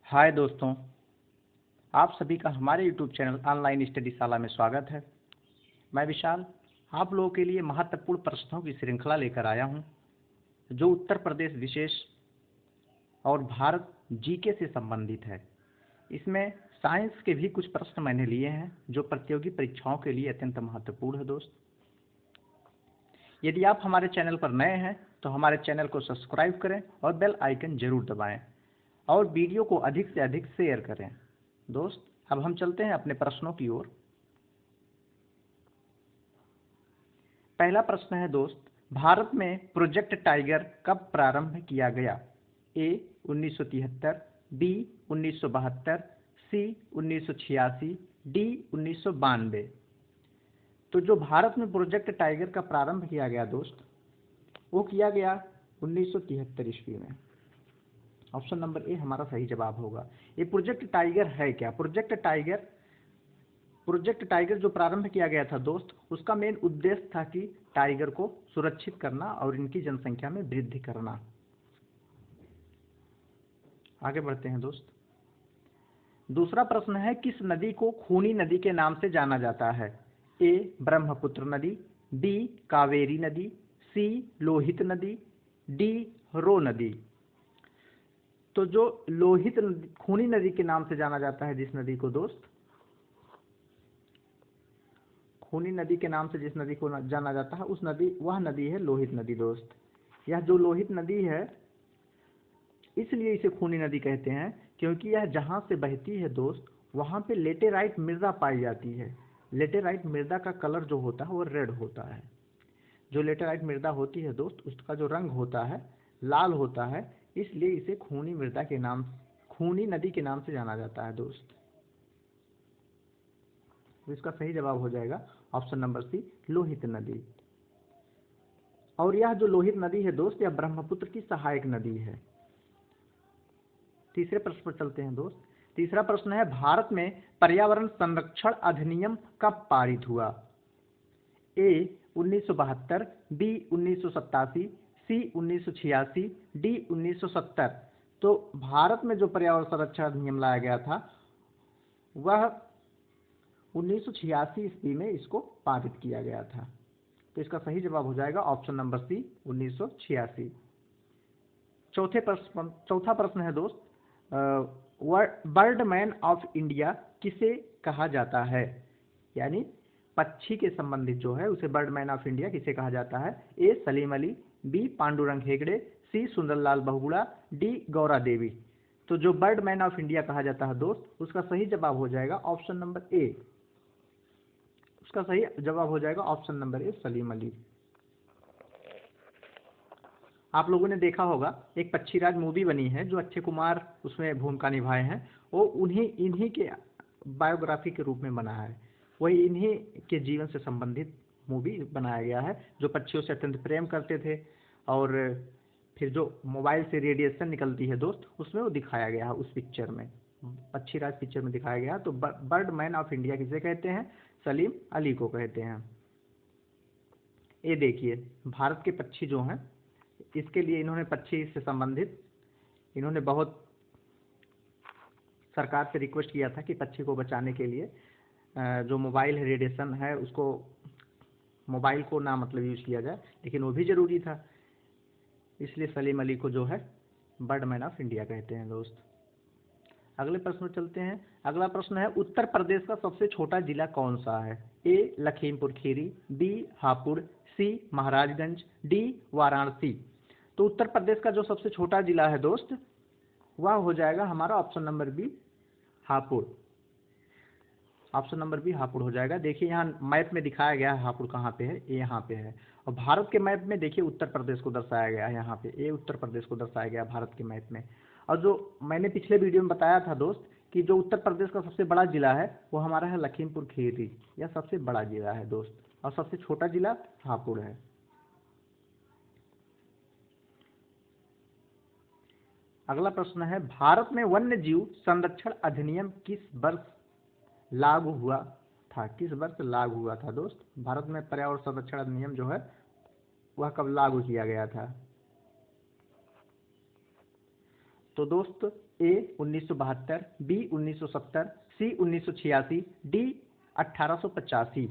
हाय दोस्तों, आप सभी का हमारे यूट्यूब चैनल ऑनलाइन स्टडी शाला में स्वागत है। मैं विशाल आप लोगों के लिए महत्वपूर्ण प्रश्नों की श्रृंखला लेकर आया हूं, जो उत्तर प्रदेश विशेष और भारत जीके से संबंधित है। इसमें साइंस के भी कुछ प्रश्न मैंने लिए हैं, जो प्रतियोगी परीक्षाओं के लिए अत्यंत महत्वपूर्ण है। दोस्त, यदि आप हमारे चैनल पर नए हैं तो हमारे चैनल को सब्सक्राइब करें और बेल आइकन जरूर दबाएं और वीडियो को अधिक से अधिक शेयर करें। दोस्त, अब हम चलते हैं अपने प्रश्नों की ओर। पहला प्रश्न है दोस्त, भारत में प्रोजेक्ट टाइगर कब प्रारंभ किया गया? ए 1973, बी 1972, सी 1986, डी 1992। तो जो भारत में प्रोजेक्ट टाइगर का प्रारंभ किया गया दोस्त, वो किया गया 1973 ईस्वी में। ऑप्शन नंबर ए हमारा सही जवाब होगा। ये प्रोजेक्ट टाइगर है क्या? प्रोजेक्ट टाइगर जो प्रारंभ किया गया था दोस्त, उसका मेन उद्देश्य था कि टाइगर को सुरक्षित करना और इनकी जनसंख्या में वृद्धि करना। आगे बढ़ते हैं दोस्त। दूसरा प्रश्न है, किस नदी को खूनी नदी के नाम से जाना जाता है? ए ब्रह्मपुत्र नदी, बी कावेरी नदी, सी लोहित नदी, डी रो नदी। तो जो लोहित नदी, खूनी नदी के नाम से जाना जाता है जिस नदी को दोस्त, खूनी नदी के नाम से जिस नदी को जाना जाता है वह नदी है लोहित नदी। दोस्त, यह जो लोहित नदी है, इसलिए इसे खूनी नदी कहते हैं क्योंकि यह जहां से बहती है दोस्त, वहां पे लेटेराइट मृदा पाई जाती है। लेटेराइट मृदा का कलर जो होता है वो रेड होता है। जो लेटेराइट मृदा होती है दोस्त, उसका जो रंग होता है लाल होता है, इसलिए इसे खूनी नदी के नाम से जाना जाता है दोस्त। तो इसका सही जवाब हो जाएगा ऑप्शन नंबर सी, लोहित नदी। और यह जो लोहित नदी है दोस्त, यह ब्रह्मपुत्र की सहायक नदी है। तीसरे प्रश्न पर चलते हैं दोस्त। तीसरा प्रश्न है, भारत में पर्यावरण संरक्षण अधिनियम कब पारित हुआ? ए 1972, बी 1987, सी 1986, डी 1970। तो भारत में जो पर्यावरण संरक्षण अधिनियम लाया गया था वह 1986 ईस्वी में इसको पारित किया गया था। तो इसका सही जवाब हो जाएगा ऑप्शन नंबर सी, 1986। चौथा प्रश्न है दोस्त, बर्डमैन ऑफ इंडिया किसे कहा जाता है? यानी पक्षी के संबंधित जो है उसे बर्डमैन ऑफ इंडिया किसे कहा जाता है? ए सलीम अली, बी पांडुरंग हेगड़े, सी सुंदरलाल बहुगुणा, डी गौरा देवी। तो जो बर्डमैन ऑफ इंडिया कहा जाता है दोस्त, उसका सही जवाब हो जाएगा ऑप्शन नंबर ए। उसका सही जवाब हो जाएगा option number A, Salim Ali. आप लोगों ने देखा होगा एक पक्षीराज मूवी बनी है, जो अक्षय कुमार उसमें भूमिका निभाए हैं। वो इन्हीं के बायोग्राफी के रूप में बना है। वही इन्हीं के जीवन से संबंधित मूवी बनाया गया है, जो पक्षियों से अत्यंत प्रेम करते थे। और फिर जो मोबाइल से रेडिएशन निकलती है दोस्त, उसमें वो दिखाया गया है उस पिक्चर में, पक्षीराज पिक्चर में दिखाया गया। तो बर्ड मैन ऑफ इंडिया किसे कहते हैं? सलीम अली को कहते हैं। ये देखिए, भारत के पक्षी जो हैं, इसके लिए इन्होंने पक्षी से संबंधित इन्होंने बहुत सरकार से रिक्वेस्ट किया था कि पक्षी को बचाने के लिए जो मोबाइल रेडिएशन है उसको, मोबाइल को ना मतलब यूज किया जाए, लेकिन वो भी जरूरी था। इसलिए सलीम अली को जो है बर्डमैन ऑफ इंडिया कहते हैं दोस्त। अगले प्रश्न चलते हैं। अगला प्रश्न है, उत्तर प्रदेश का सबसे छोटा जिला कौन सा है? ए लखीमपुर खीरी, बी हापुड़, सी महाराजगंज, डी वाराणसी। तो उत्तर प्रदेश का जो सबसे छोटा जिला है दोस्त, वह हो जाएगा हमारा option number B, Hapur. Option number B Hapur हो जाएगा। देखिए यहाँ मैप में दिखाया गया है हापुड़ कहाँ पे है, ये यहाँ पे है। और भारत के मैप में देखिए उत्तर प्रदेश को दर्शाया गया है, यहाँ पे ये उत्तर प्रदेश को दर्शाया गया है भारत के मैप में। और जो मैंने पिछले वीडियो में बताया था दोस्त कि जो उत्तर प्रदेश का सबसे बड़ा जिला है वो हमारा है लखीमपुर खीरी। यह सबसे बड़ा जिला है दोस्त, और सबसे छोटा जिला हापुड़ है। अगला प्रश्न है, भारत में वन्य जीव संरक्षण अधिनियम किस वर्ष लागू हुआ था? किस वर्ष लागू हुआ था दोस्त? भारत में पर्यावरण संरक्षण अधिनियम जो है वह कब लागू किया गया था? तो दोस्त ए 1972, बी 1970, सी 1986, डी 1885।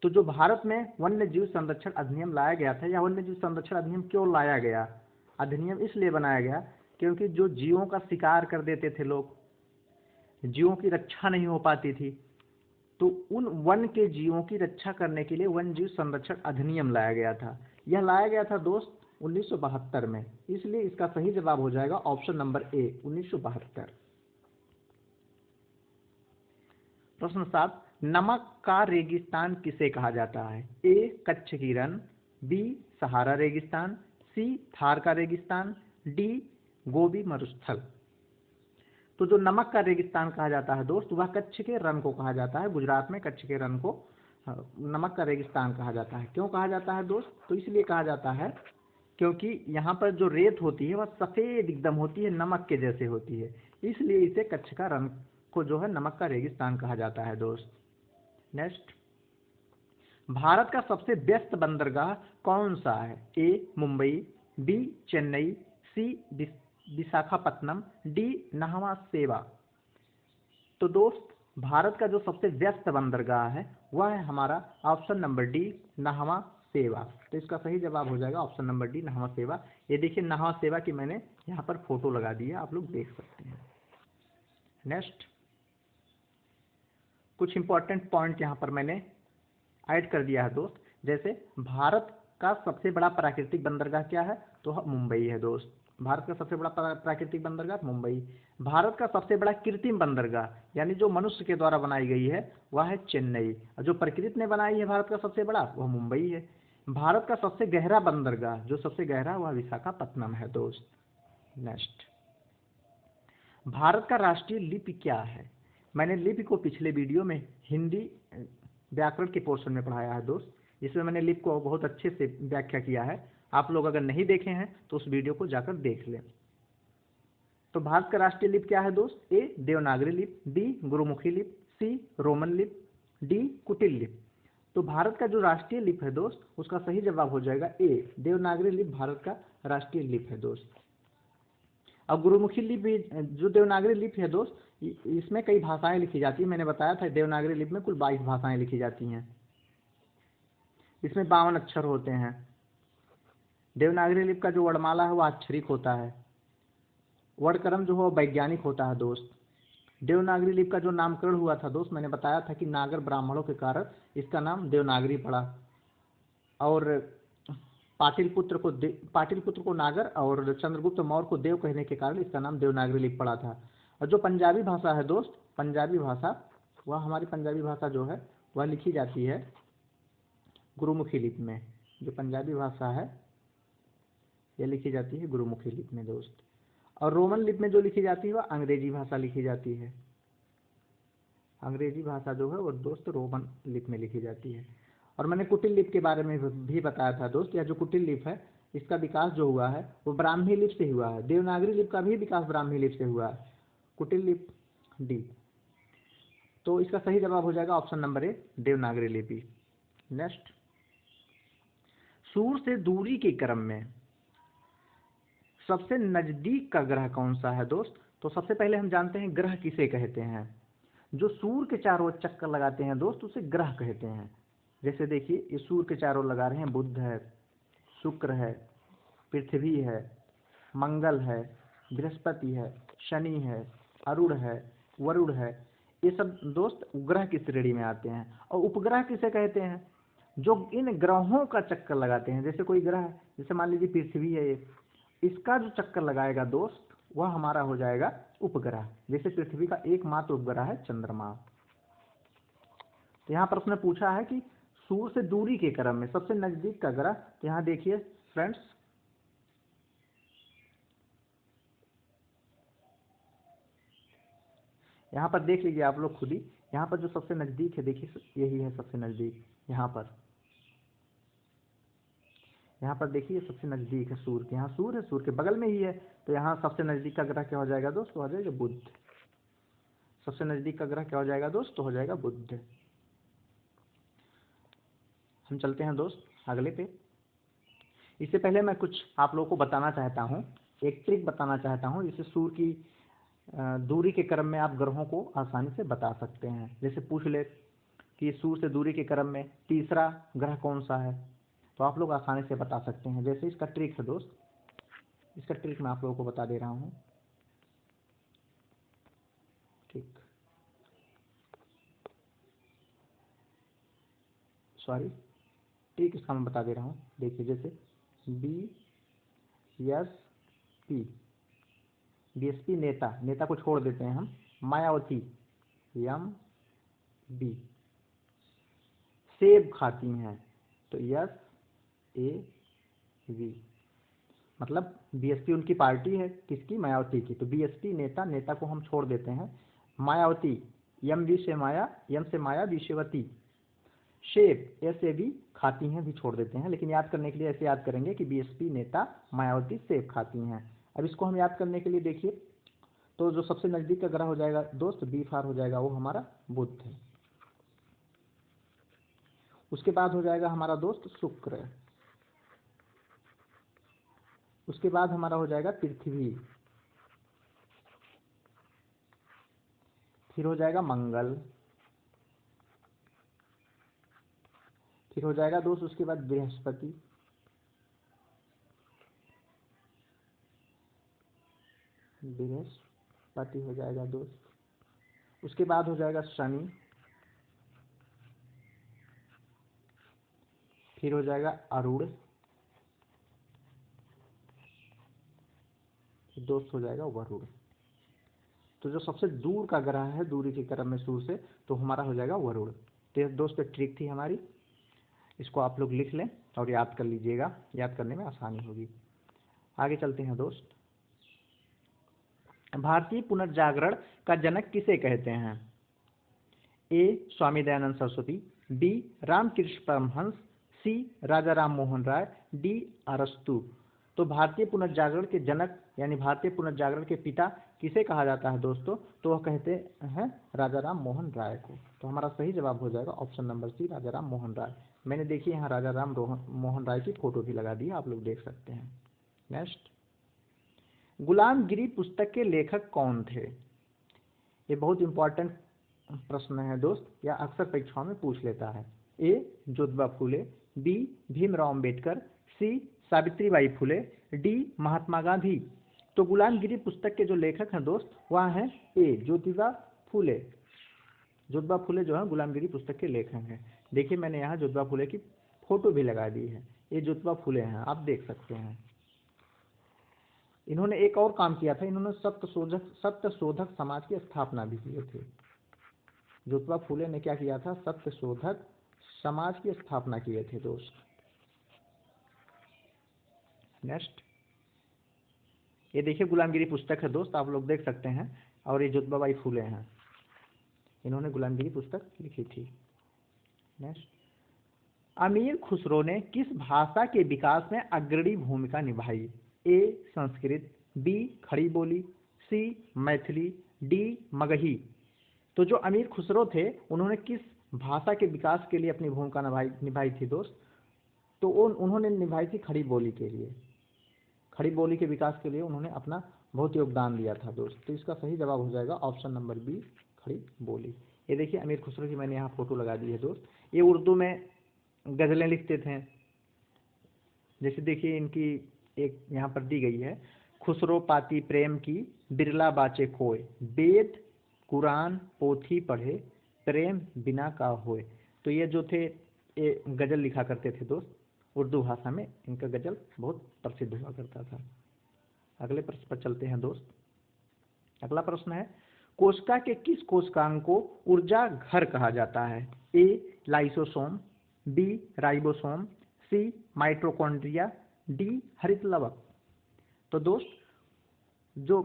तो जो भारत में वन्य जीव संरक्षण अधिनियम लाया गया था, या वन्य जीव संरक्षण अधिनियम क्यों लाया गया? अधिनियम इसलिए बनाया गया क्योंकि जो जीवों का शिकार कर देते थे लोग, जीवों की रक्षा नहीं हो पाती थी, तो उन वन के जीवों की रक्षा करने के लिए वन्य जीव संरक्षण अधिनियम लाया गया था। यह लाया गया था दोस्त 1972 में, इसलिए इसका सही जवाब हो जाएगा ऑप्शन नंबर ए 1972। प्रश्न 7, नमक का रेगिस्तान किसे कहा जाता है? ए कच्छ की रण, बी सहारा रेगिस्तान, सी थार का रेगिस्तान, डी गोबी मरुस्थल। तो जो नमक का रेगिस्तान कहा जाता है दोस्त, वह कच्छ के रण को कहा जाता है। गुजरात में कच्छ के रण को नमक का रेगिस्तान कहा जाता है। क्यों कहा जाता है दोस्त? तो इसलिए कहा जाता है क्योंकि यहाँ पर जो रेत होती है वह सफ़ेद एकदम होती है, नमक के जैसे होती है, इसलिए इसे कच्छ का रण को जो है नमक का रेगिस्तान कहा जाता है दोस्त। नेक्स्ट, भारत का सबसे व्यस्त बंदरगाह कौन सा है? ए मुंबई, बी चेन्नई, सी विशाखापत्तनम, डी नाहवा सेवा। तो दोस्त भारत का जो सबसे व्यस्त बंदरगाह है वह है हमारा ऑप्शन नंबर डी नाहवा सेवा। तो इसका सही जवाब हो जाएगा ऑप्शन नंबर डी नाहवा सेवा। ये देखिए नाहवा सेवा की मैंने यहाँ पर फोटो लगा दी है, आप लोग देख सकते हैं। नेक्स्ट, कुछ इंपॉर्टेंट पॉइंट यहाँ पर मैंने ऐड कर दिया है दोस्त। जैसे भारत का सबसे बड़ा प्राकृतिक बंदरगाह क्या है? तो मुंबई है दोस्त। भारत का सबसे बड़ा प्राकृतिक बंदरगाह मुंबई। भारत का सबसे बड़ा कृत्रिम बंदरगाह यानी जो मनुष्य के द्वारा बनाई गई है वह है चेन्नई, और जो प्रकृति ने बनाई है भारत का सबसे बड़ा वह मुंबई है। भारत का सबसे गहरा बंदरगाह, जो सबसे गहरा वह विशाखापत्तनम है दोस्त। नेक्स्ट, भारत का राष्ट्रीय लिपि क्या है? मैंने लिपि को पिछले वीडियो में हिंदी व्याकरण के पोर्शन में पढ़ाया है दोस्त। इसमें मैंने लिपि को बहुत अच्छे से व्याख्या किया है। आप लोग अगर नहीं देखे हैं तो उस वीडियो को जाकर देख लें। तो भारत का राष्ट्रीय लिपि क्या है दोस्त? ए देवनागरी लिपि, बी गुरुमुखी लिपि, सी रोमन लिपि, डी कुटिल लिपि। तो भारत का जो राष्ट्रीय लिपि है दोस्त उसका सही जवाब हो जाएगा ए देवनागरी लिपि भारत का राष्ट्रीय लिपि है दोस्त। अब गुरुमुखी लिपि, जो देवनागरी लिपि है दोस्त, इसमें कई भाषाएं लिखी जाती है। मैंने बताया था देवनागरी लिपि में कुल 22 भाषाएं लिखी जाती हैं। इसमें 52 अक्षर होते हैं। देवनागरी लिपि का जो वर्णमाला है वह अक्षरिक होता है। वर्णक्रम जो है वैज्ञानिक होता है दोस्त। देवनागरी लिपि का जो नामकरण हुआ था दोस्त, मैंने बताया था कि नागर ब्राह्मणों के कारण इसका नाम देवनागरी पड़ा, और पाटिलपुत्र को नागर और चंद्रगुप्त मौर्य को देव कहने के कारण इसका नाम देवनागरी लिपि पड़ा था। और जो पंजाबी भाषा है दोस्त, पंजाबी भाषा, वह हमारी पंजाबी भाषा जो है वह लिखी जाती है गुरुमुखी लिपि में। जो पंजाबी भाषा है यह लिखी जाती है गुरुमुखी लिपि में दोस्त। और रोमन लिपि में जो लिखी जाती है वह अंग्रेजी भाषा लिखी जाती है। अंग्रेजी भाषा जो है वो दोस्त रोमन लिपि में लिखी जाती है। और मैंने कुटिल लिपि के बारे में भी बताया था दोस्त। यह जो कुटिल लिपि है इसका विकास जो हुआ है वो ब्राह्मी लिपि से हुआ है। देवनागरी लिपि का भी विकास ब्राह्मी लिपि से हुआ है। कुटिल लिपि डी। तो इसका सही जवाब हो जाएगा ऑप्शन नंबर ए देवनागरी लिपि। नेक्स्ट, सूर्य से दूरी के क्रम में सबसे नजदीक का ग्रह कौन सा है दोस्त? तो सबसे पहले हम जानते हैं ग्रह किसे कहते हैं। जो सूर्य के चारों ओर चक्कर लगाते हैं दोस्त उसे ग्रह कहते हैं। जैसे देखिए ये सूर्य के चारों ओर लगा रहे हैं, बुध है, शुक्र है, पृथ्वी है, मंगल है, बृहस्पति है, शनि है, अरुण है, वरुण है। ये सब दोस्त ग्रह की श्रेणी में आते हैं। और उपग्रह किसे कहते हैं? जो इन ग्रहों का चक्कर लगाते हैं। जैसे कोई ग्रह, जैसे मान लीजिए पृथ्वी है, ये इसका जो चक्कर लगाएगा दोस्त वह हमारा हो जाएगा उपग्रह। जैसे पृथ्वी का एकमात्र उपग्रह है चंद्रमा। तो यहाँ पर उसने पूछा है कि सूर्य से दूरी के क्रम में सबसे नजदीक का ग्रह। तो यहाँ देखिए फ्रेंड्स, यहाँ पर देख लीजिए आप लोग खुद ही। यहाँ पर जो सबसे नजदीक है देखिए यही है सबसे नजदीक। यहाँ पर देखिए सबसे नजदीक है सूर्य के। यहाँ सूर्य है, सूर्य के बगल में ही है। तो यहाँ सबसे नजदीक का ग्रह क्या हो जाएगा दोस्त? हो जाएगा बुध। सबसे नजदीक का ग्रह क्या हो जाएगा दोस्त? तो हो जाएगा बुध। हम चलते हैं दोस्त अगले पे। इससे पहले मैं कुछ आप लोगों को बताना चाहता हूँ। एक ट्रिक बताना चाहता हूँ जिससे सूर्य की दूरी के क्रम में आप ग्रहों को आसानी से बता सकते हैं। जैसे पूछ ले कि सूर्य से दूरी के क्रम में तीसरा ग्रह कौन सा है, तो आप लोग आसानी से बता सकते हैं। जैसे इसका ट्रिक है दोस्त, इसका ट्रिक मैं आप लोगों को बता दे रहा हूँ। ठीक, सॉरी, ट्रिक इसका मैं बता दे रहा हूँ। देखिए, जैसे BSP, BSP नेता, नेता को छोड़ देते हैं हम, मायावती MB, सेब खाती हैं तो SAV, मतलब BSP उनकी पार्टी है, किसकी, मायावती की। तो BSP नेता, नेता को हम छोड़ देते हैं, मायावती MB से माया, M से माया, विषयवती, सेब SAV खाती हैं भी छोड़ देते हैं। लेकिन याद करने के लिए ऐसे याद करेंगे कि BSP नेता, मायावती सेब खाती हैं। अब इसको हम याद करने के लिए देखिए, तो जो सबसे नजदीक का ग्रह हो जाएगा दोस्त, B फार हो जाएगा, वो हमारा बुध है। उसके बाद हो जाएगा हमारा दोस्त शुक्र, उसके बाद हमारा हो जाएगा पृथ्वी, फिर हो जाएगा मंगल, फिर हो जाएगा दोस्त उसके बाद बृहस्पति, बृहस्पति हो जाएगा दोस्त, उसके बाद हो जाएगा शनि, फिर हो जाएगा अरुण, दोस्त हो जाएगा वरुण। तो जो सबसे दूर का ग्रह है दूरी के क्रम में सूर्य से, तो हमारा हो जाएगा वरुण। तो दोस्त ट्रिक थी हमारी, इसको आप लोग लिख लें और याद कर लीजिएगा, याद करने में आसानी होगी। आगे चलते हैं दोस्त। भारतीय पुनर्जागरण का जनक किसे कहते हैं? A Swami Dayanand Saraswati, B Ramakrishna Paramhans, C Raja Ram Mohan Roy, D अरस्तु। तो भारतीय पुनर्जागरण के जनक यानी भारतीय पुनर्जागरण के पिता किसे कहा जाता है दोस्तों? तो वह कहते हैं राजा राम मोहन राय को। तो हमारा सही जवाब हो जाएगा ऑप्शन नंबर C, राजा राम मोहन राय। मैंने देखिए यहाँ राजा राम मोहन राय की फोटो भी लगा दी है, आप लोग देख सकते हैं। नेक्स्ट, गुलामगिरी पुस्तक के लेखक कौन थे? ये बहुत इंपॉर्टेंट प्रश्न है दोस्त, या अक्सर परीक्षाओं में पूछ लेता है। A Jyotiba Phule, B Bhimrao Ambedkar, C Savitribai Phule, D Mahatma Gandhi. तो गुलामगिरी पुस्तक के जो लेखक हैं दोस्त वह हैं A ज्योतिबा फुले। ज्योतिबा फुले जो है गुलामगिरी पुस्तक के लेखक हैं। देखिए मैंने यहाँ ज्योतिबा फुले की फोटो भी लगा दी है, ये ज्योतिबा फुले हैं, आप देख सकते हैं। इन्होंने एक और काम किया था, इन्होंने सत्यशोधक समाज की स्थापना भी किए थे। ज्योतिबा फुले ने क्या किया था? सत्यशोधक समाज की स्थापना किए थे दोस्त। नेक्स्ट, ये देखिए गुलामगिरी पुस्तक है दोस्त, आप लोग देख सकते हैं, और ये ज्योतिबाबाई फुले हैं, इन्होंने गुलामगिरी पुस्तक लिखी थी। नेक्स्ट, अमीर खुसरो ने किस भाषा के विकास में अग्रणी भूमिका निभाई? A संस्कृत, B खड़ी बोली, C मैथिली, D मगही। तो जो अमीर खुसरो थे उन्होंने किस भाषा के विकास के लिए अपनी भूमिका निभाई थी दोस्त? तो उन्होंने निभाई थी खड़ी बोली के लिए। खड़ी बोली के विकास के लिए उन्होंने अपना बहुत योगदान दिया था दोस्त। तो इसका सही जवाब हो जाएगा ऑप्शन नंबर B खड़ी बोली। ये देखिए अमीर खुसरो की मैंने यहाँ फोटो लगा दी है दोस्त। ये उर्दू में गज़लें लिखते थे। जैसे देखिए इनकी एक यहाँ पर दी गई है, खुसरो पाती प्रेम की बिरला बाचे खोए, वेद कुरान पोथी पढ़े प्रेम बिना का होए। तो ये जो थे ये गज़ल लिखा करते थे दोस्त, उर्दू भाषा में इनका गज़ल बहुत प्रसिद्ध हुआ करता था। अगले प्रश्न पर चलते हैं दोस्त। अगला प्रश्न है, कोशिका के किस कोशिकांग को ऊर्जा घर कहा जाता है? A lysosome, B ribosome, C mitochondria, D हरित लवक। तो दोस्त जो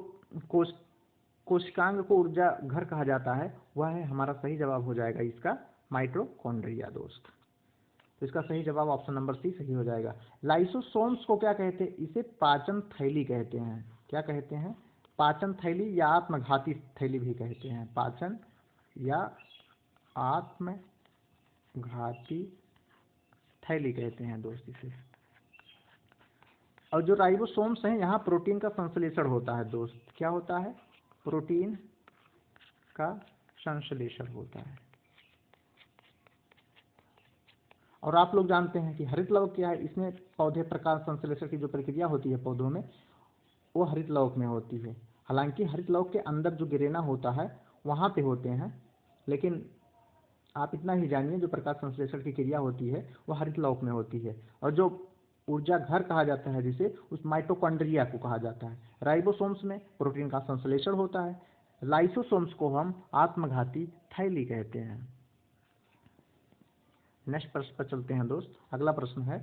कोशिकांग को ऊर्जा घर कहा जाता है वह है, हमारा सही जवाब हो जाएगा इसका माइटोकॉन्ड्रिया दोस्त। तो इसका सही जवाब ऑप्शन नंबर C सही हो जाएगा। लाइसोसोम्स को क्या कहते हैं? इसे पाचन थैली कहते हैं। क्या कहते हैं? पाचन थैली या आत्मघाती थैली भी कहते हैं। पाचन या आत्मघाती थैली कहते हैं दोस्त इसे। और जो राइबोसोम्स हैं यहाँ प्रोटीन का संश्लेषण होता है दोस्त। क्या होता है? प्रोटीन का संश्लेषण होता है। और आप लोग जानते हैं कि हरित लवक क्या है? इसमें पौधे प्रकाश संश्लेषण की जो प्रक्रिया होती है पौधों में, वो हरित लवक में होती है। हालांकि हरित लवक के अंदर जो गिरेना होता है वहाँ पे होते हैं, लेकिन आप इतना ही जानिए जो प्रकाश संश्लेषण की क्रिया होती है वो हरित लवक में होती है। और जो ऊर्जा घर कहा जाता है जिसे, उस माइटोकॉन्ड्रिया को कहा जाता है। राइबोसोम्स में प्रोटीन का संश्लेषण होता है। लाइसोसोम्स को हम आत्मघाती थैली कहते हैं। नेक्स्ट प्रश्न पर चलते हैं दोस्त। अगला प्रश्न है,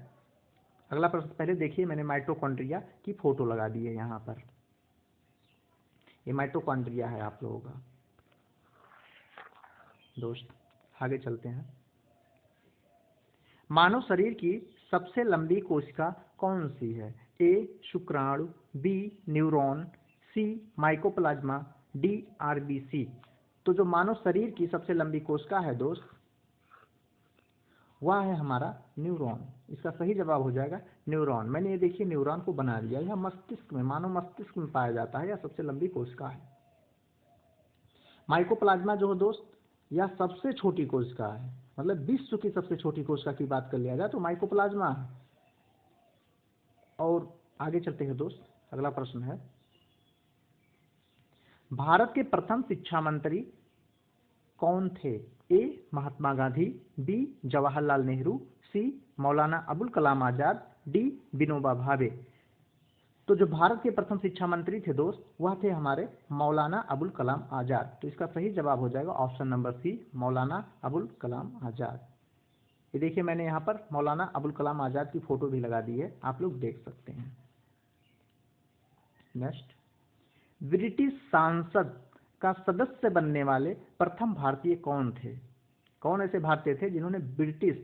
अगला प्रश्न पहले देखिए, मैंने माइटोकॉन्ड्रिया की फोटो लगा दी है यहाँ पर। ये माइटोकॉन्ड्रिया है आप लोगों का दोस्त। आगे चलते हैं। मानव शरीर की सबसे लंबी कोशिका कौन सी है? ए शुक्राणु, बी न्यूरॉन, सी माइकोप्लाज्मा, डी आरबीसी। तो जो मानव शरीर की सबसे लंबी कोशिका है दोस्त, वह है हमारा न्यूरॉन। इसका सही जवाब हो जाएगा न्यूरॉन। मैंने ये देखिए न्यूरॉन को बना दिया। यह मस्तिष्क में, मानव मस्तिष्क में पाया जाता है। यह सबसे लंबी कोशिका है। माइकोप्लाज्मा जो है दोस्त, यह सबसे छोटी कोशिका है। मतलब विश्व की सबसे छोटी कोशिका की बात कर लिया जाए तो माइकोप्लाज्मा है। और आगे चलते हैं दोस्त। अगला प्रश्न है, भारत के प्रथम शिक्षा मंत्री कौन थे? ए महात्मा गांधी, बी जवाहरलाल नेहरू, सी मौलाना अबुल कलाम आजाद, डी विनोबा भावे। तो जो भारत के प्रथम शिक्षा मंत्री थे दोस्त, वह थे हमारे मौलाना अबुल कलाम आजाद। तो इसका सही जवाब हो जाएगा option number C, Maulana Abul Kalam Azad. ये देखिए मैंने यहाँ पर मौलाना अबुल कलाम आजाद की फोटो भी लगा दी है, आप लोग देख सकते हैं। नेक्स्ट, ब्रिटिश संसद का सदस्य बनने वाले प्रथम भारतीय कौन थे? कौन ऐसे भारतीय थे जिन्होंने ब्रिटिश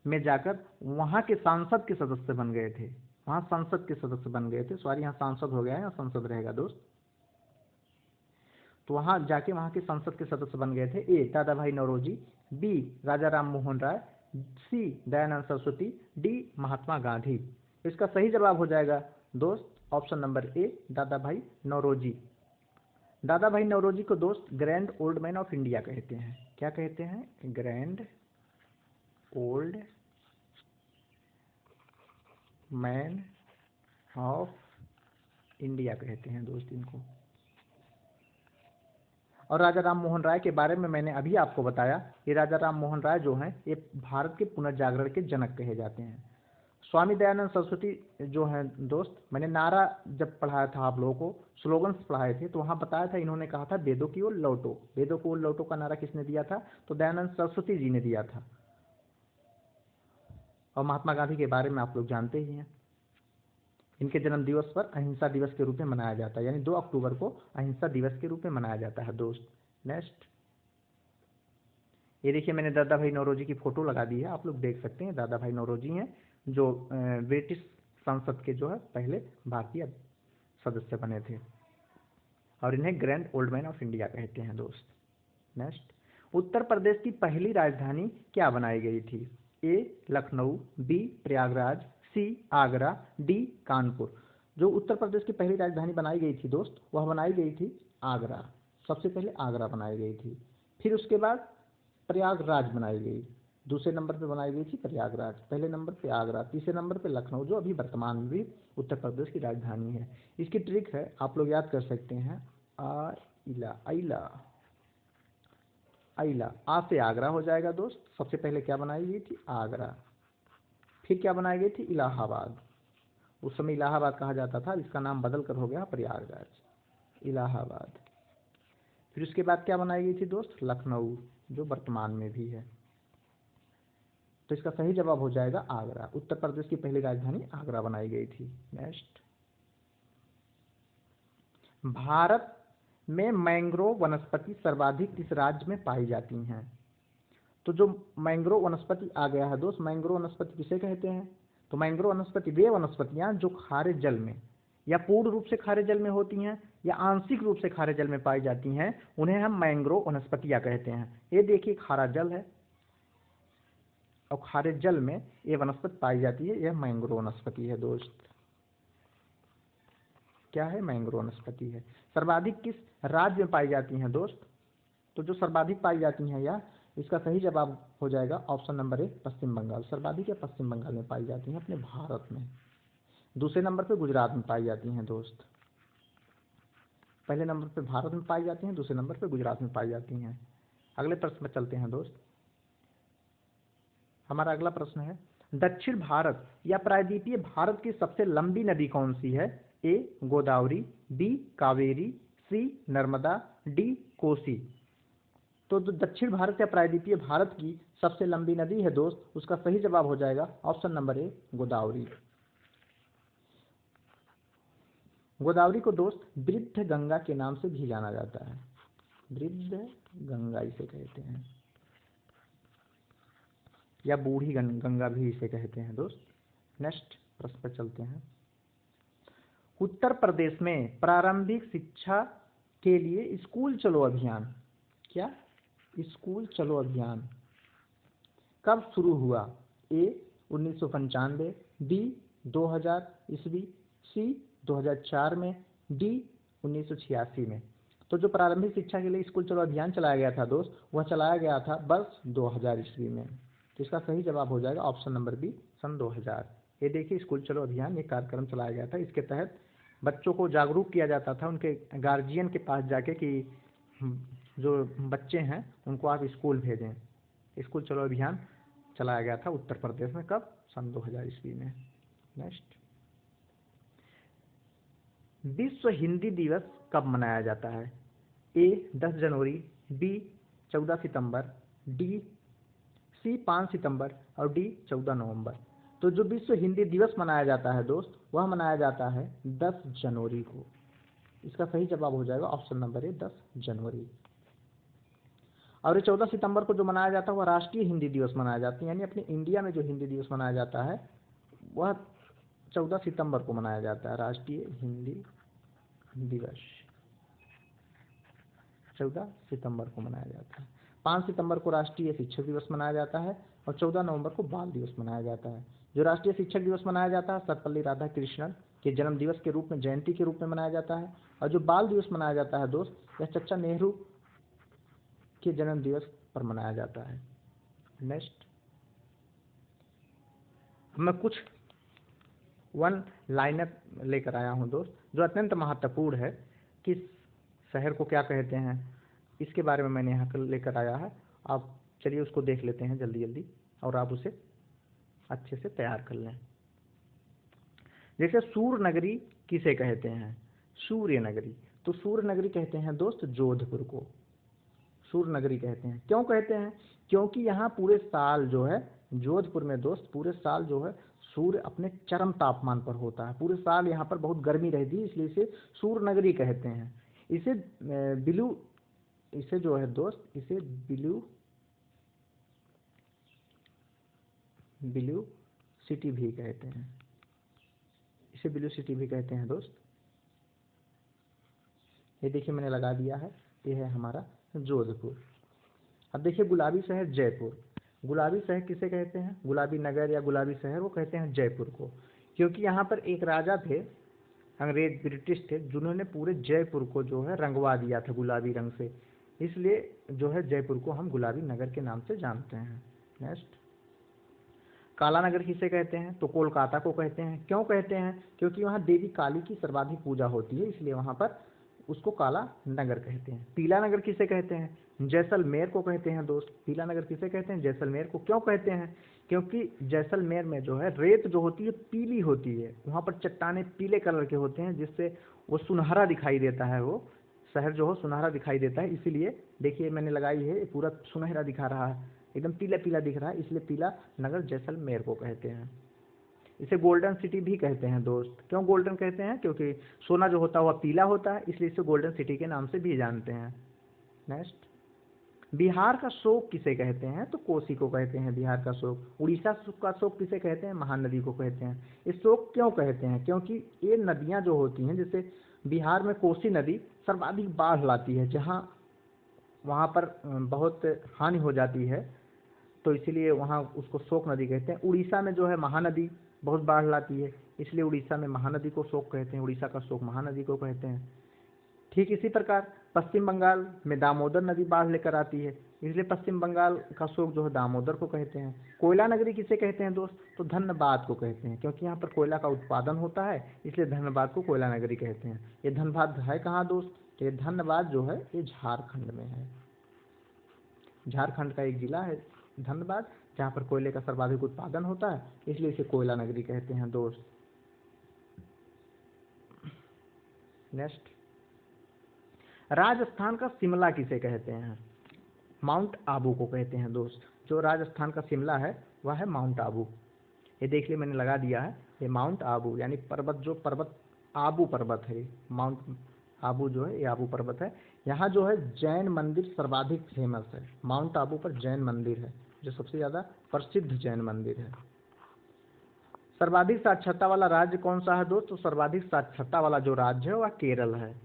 में जाकर वहां के सांसद के सदस्य बन गए थे? वहां संसद के सदस्य बन गए थे। सॉरी, यहाँ सांसद हो गया है, यहाँ संसद रहेगा दोस्त। तो वहां जाके वहां के संसद के सदस्य बन गए थे। ए दादा भाई नौरोजी, बी राजा राम मोहन राय, सी दयानंद सरस्वती, डी महात्मा गांधी। तो इसका सही जवाब हो जाएगा दोस्त ऑप्शन नंबर ए, दादा भाई नौरोजी। दादा भाई नौरोजी को दोस्त grand old man of India कहते हैं। क्या कहते हैं? Grand old man of India कहते हैं दोस्त इनको। और राजा राम मोहन राय के बारे में मैंने अभी आपको बताया। ये राजा राम मोहन राय जो हैं, ये भारत के पुनर्जागरण के जनक कहे जाते हैं। स्वामी दयानंद सरस्वती जो हैं दोस्त, मैंने नारा जब पढ़ाया था आप लोगों को, स्लोगन्स पढ़ाए थे, तो वहाँ बताया था, इन्होंने कहा था वेदों की ओर लौटो। वेदों की ओर लौटो का नारा किसने दिया था? तो दयानंद सरस्वती जी ने दिया था। और महात्मा गांधी के बारे में आप लोग जानते ही हैं। इनके जन्म दिवस पर अहिंसा दिवस के रूप में मनाया जाता है, यानी 2 अक्टूबर को अहिंसा दिवस के रूप में मनाया जाता है दोस्त। नेक्स्ट, ये देखिए मैंने दादा भाई नौरोजी की फोटो लगा दी है, आप लोग देख सकते हैं। दादा भाई नौरोजी हैं जो ब्रिटिश संसद के जो है पहले भारतीय सदस्य बने थे, और इन्हें grand old man of India कहते हैं दोस्त। नेक्स्ट, उत्तर प्रदेश की पहली राजधानी क्या बनाई गई थी? ए लखनऊ, बी प्रयागराज, सी आगरा, डी कानपुर। जो उत्तर प्रदेश की पहली राजधानी बनाई गई थी दोस्त, वह बनाई गई थी आगरा। सबसे पहले आगरा बनाई गई थी, फिर उसके बाद प्रयागराज बनाई गई, दूसरे नंबर पे बनाई गई थी प्रयागराज, पहले नंबर पे आगरा, तीसरे नंबर पे लखनऊ, जो अभी वर्तमान में भी उत्तर प्रदेश की राजधानी है। इसकी ट्रिक है, आप लोग याद कर सकते हैं, आइला आइला आइला, आ से आगरा हो जाएगा दोस्त। सबसे पहले क्या बनाई गई थी? आगरा। फिर क्या बनाई गई थी? इलाहाबाद। उस समय इलाहाबाद कहा जाता था, इसका नाम बदल कर हो गया प्रयागराज, इलाहाबाद। फिर उसके बाद क्या बनाई गई थी दोस्त? लखनऊ, जो वर्तमान में भी है। तो इसका सही जवाब हो जाएगा आगरा। उत्तर प्रदेश की पहली राजधानी आगरा बनाई गई थी। नेक्स्ट, भारत में मैंग्रोव वनस्पति सर्वाधिक किस राज्य में पाई जाती हैं? तो जो मैंग्रोव वनस्पति आ गया है दोस्त, मैंग्रोव वनस्पति किसे कहते हैं? तो मैंग्रोव वनस्पति वे वनस्पतियां जो खारे जल में या पूर्ण रूप से खारे जल में होती हैं या आंशिक रूप से खारे जल में पाई जाती हैं, उन्हें हम मैंग्रोव वनस्पतियां कहते हैं। ये देखिए खारा जल है और खारे जल में ये वनस्पति पाई जाती है, यह मैंग्रोव वनस्पति है दोस्त। क्या है? मैंग्रोव वनस्पति है। सर्वाधिक किस राज्य में पाई जाती हैं दोस्त? तो जो सर्वाधिक पाई जाती हैं या इसका सही जवाब हो जाएगा ऑप्शन नंबर ए, पश्चिम बंगाल। सर्वाधिक या पश्चिम बंगाल में पाई जाती हैं अपने भारत में। दूसरे नंबर पे गुजरात में पाई जाती हैं दोस्त। पहले नंबर पे भारत में पाई जाती हैं, दूसरे नंबर पे गुजरात में पाई जाती हैं। अगले प्रश्न में चलते हैं दोस्त। हमारा अगला प्रश्न है, दक्षिण भारत या प्रायद्वीपीय भारत की सबसे लंबी नदी कौन सी है? ए गोदावरी, बी कावेरी, सी नर्मदा, डी कोसी। तो जो दक्षिण भारत या प्रायद्वीपीय भारत की सबसे लंबी नदी है दोस्त, उसका सही जवाब हो जाएगा option number A, Godavari. Godavari को दोस्त वृद्ध गंगा के नाम से भी जाना जाता है। वृद्ध गंगा इसे कहते हैं, या बूढ़ी गंगा भी इसे कहते हैं दोस्त। नेक्स्ट प्रश्न पर चलते हैं। उत्तर प्रदेश में प्रारंभिक शिक्षा के लिए स्कूल चलो अभियान, क्या स्कूल चलो अभियान कब शुरू हुआ? ए 1995, बी 2000 ईस्वी, सी 2004 में, डी 1986 में। तो जो प्रारंभिक शिक्षा के लिए स्कूल चलो अभियान चलाया गया था दोस्त, वह चलाया गया था वर्ष 2000 ईस्वी में। तो इसका सही जवाब हो जाएगा ऑप्शन नंबर बी, सन 2000। ये देखिए स्कूल चलो अभियान, ये कार्यक्रम चलाया गया था। इसके तहत बच्चों को जागरूक किया जाता था, उनके गार्जियन के पास जाके कि जो बच्चे हैं उनको आप स्कूल भेजें। स्कूल चलो अभियान चलाया गया था उत्तर प्रदेश में, कब? सन 2000 ईस्वी में। नेक्स्ट, विश्व हिंदी दिवस कब मनाया जाता है? ए 10 जनवरी, बी 14 सितंबर, डी सी 5 सितंबर और डी 14 नवंबर। तो जो विश्व हिंदी दिवस मनाया जाता है दोस्त, वह मनाया जाता है 10 जनवरी को। इसका सही जवाब हो जाएगा ऑप्शन नंबर ए, 10 जनवरी। और ये 14 सितंबर को जो मनाया जाता है वह राष्ट्रीय हिंदी दिवस मनाया जाता है, यानी अपने इंडिया में जो हिंदी दिवस मनाया जाता है वह 14 सितंबर को मनाया जाता है। राष्ट्रीय हिंदी दिवस 14 सितंबर को मनाया जाता है। 5 सितंबर को राष्ट्रीय शिक्षक दिवस मनाया जाता है और 14 नवंबर को बाल दिवस मनाया जाता है। जो राष्ट्रीय शिक्षक दिवस मनाया जाता है सर्वपल्ली राधाकृष्णन के जन्म दिवस के रूप में, जयंती के रूप में मनाया जाता है। और जो बाल दिवस मनाया जाता है दोस्त, यह चचा नेहरू के जन्म दिवस पर मनाया जाता है। नेक्स्ट, मैं कुछ वन लाइनर लेकर आया हूं दोस्त, जो अत्यंत महत्वपूर्ण है। किस शहर को क्या कहते हैं, इसके बारे में मैंने यहाँ लेकर आया है। आप चलिए उसको देख लेते हैं जल्दी जल्दी, और आप उसे अच्छे से तैयार कर लें। जैसे सूर्य नगरी किसे कहते हैं? सूर्य नगरी। तो सूर्य नगरी कहते हैं दोस्त जोधपुर को, सूर्य नगरी कहते हैं। क्यों कहते हैं? क्योंकि यहाँ पूरे साल जो है, जोधपुर में दोस्त पूरे साल जो है सूर्य अपने चरम तापमान पर होता है। पूरे साल यहाँ पर बहुत गर्मी रहती है, इसलिए इसे सूर्य नगरी कहते हैं। इसे इसे जो है दोस्त, इसे ब्लू सिटी भी कहते हैं। इसे ब्लू सिटी भी कहते हैं दोस्त। ये देखिए मैंने लगा दिया है, ये है हमारा जोधपुर। अब देखिए गुलाबी शहर जयपुर। गुलाबी शहर किसे कहते हैं? गुलाबी नगर या गुलाबी शहर को कहते हैं जयपुर को, क्योंकि यहाँ पर एक राजा थे, अंग्रेज ब्रिटिश थे, जिन्होंने पूरे जयपुर को जो है रंगवा दिया था गुलाबी रंग से, इसलिए जो है जयपुर को हम गुलाबी नगर के नाम से जानते हैं। नेक्स्ट, काला नगर किसे कहते हैं? तो कोलकाता को कहते हैं। क्यों कहते हैं? क्योंकि वहाँ देवी काली की सर्वाधिक पूजा होती है, इसलिए वहाँ पर उसको काला नगर कहते हैं। पीला नगर किसे कहते हैं? जैसलमेर को कहते हैं दोस्त। पीला नगर किसे कहते हैं? जैसलमेर को। क्यों कहते हैं? क्योंकि जैसलमेर में जो है रेत जो होती है पीली होती है, वहाँ पर चट्टाने पीले कलर के होते हैं, जिससे वो सुनहरा दिखाई देता है, वो शहर जो हो सुनहरा दिखाई देता है। इसीलिए देखिए मैंने लगाई है, पूरा सुनहरा दिखा रहा है, एकदम पीला पीला दिख रहा है, इसलिए पीला नगर जैसलमेर को कहते हैं। इसे गोल्डन सिटी भी कहते हैं दोस्त। क्यों गोल्डन कहते हैं? क्योंकि सोना जो होता है वह पीला होता है, इसलिए इसे गोल्डन सिटी के नाम से भी जानते हैं। नेक्स्ट, बिहार का शोक किसे कहते हैं? तो कोसी को कहते हैं बिहार का शोक। उड़ीसा का शोक किसे कहते हैं? महानदी को कहते हैं। इस शोक क्यों कहते हैं? क्योंकि ये नदियां जो होती हैं, जैसे बिहार में कोसी नदी सर्वाधिक बाढ़ लाती है, जहाँ वहाँ पर बहुत हानि हो जाती है, तो इसीलिए वहाँ उसको शोक नदी कहते हैं। उड़ीसा में जो है महानदी बहुत बाढ़ लाती है, इसलिए उड़ीसा में महानदी को शोक कहते हैं, उड़ीसा का शोक महानदी को कहते हैं। ठीक इसी प्रकार पश्चिम बंगाल में दामोदर नदी बाढ़ लेकर आती है, इसलिए पश्चिम बंगाल का शोक जो है दामोदर को कहते हैं। कोयला नगरी किसे कहते हैं दोस्त? तो धनबाद को कहते हैं, क्योंकि यहाँ पर कोयला का उत्पादन होता है, इसलिए धनबाद को कोयला नगरी कहते हैं। ये धनबाद है कहाँ दोस्त? तो ये धनबाद जो है ये झारखंड में है। झारखंड का एक जिला है धनबाद, जहाँ पर कोयले का सर्वाधिक उत्पादन होता है, इसलिए इसे कोयला नगरी कहते हैं दोस्त। नेक्स्ट, राजस्थान का शिमला किसे कहते हैं? माउंट आबू को कहते हैं दोस्त। जो राजस्थान का शिमला है वह है माउंट आबू। ये देख लिया, मैंने लगा दिया है, ये माउंट आबू यानी पर्वत, जो पर्वत आबू पर्वत है, माउंट आबू जो है ये आबू पर्वत है। यहाँ जो है जैन मंदिर सर्वाधिक फेमस है। माउंट आबू पर जैन मंदिर है जो सबसे ज़्यादा प्रसिद्ध जैन मंदिर है। सर्वाधिक साक्षरता वाला राज्य कौन सा है दोस्त? तो सर्वाधिक साक्षरता वाला जो राज्य है वह केरल है।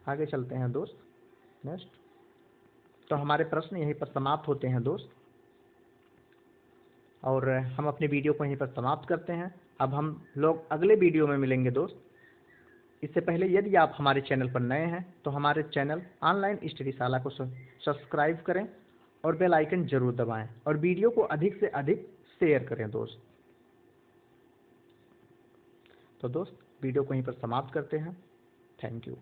आगे चलते हैं दोस्त। नेक्स्ट, तो हमारे प्रश्न यहीं पर समाप्त होते हैं दोस्त, और हम अपने वीडियो को यहीं पर समाप्त करते हैं। अब हम लोग अगले वीडियो में मिलेंगे दोस्त। इससे पहले यदि आप हमारे चैनल पर नए हैं तो हमारे चैनल ऑनलाइन स्टडी शाला को सब्सक्राइब करें और बेल आइकन जरूर दबाएं, और वीडियो को अधिक से अधिक शेयर करें दोस्त। तो दोस्त वीडियो को यहीं पर समाप्त करते हैं। Thank you.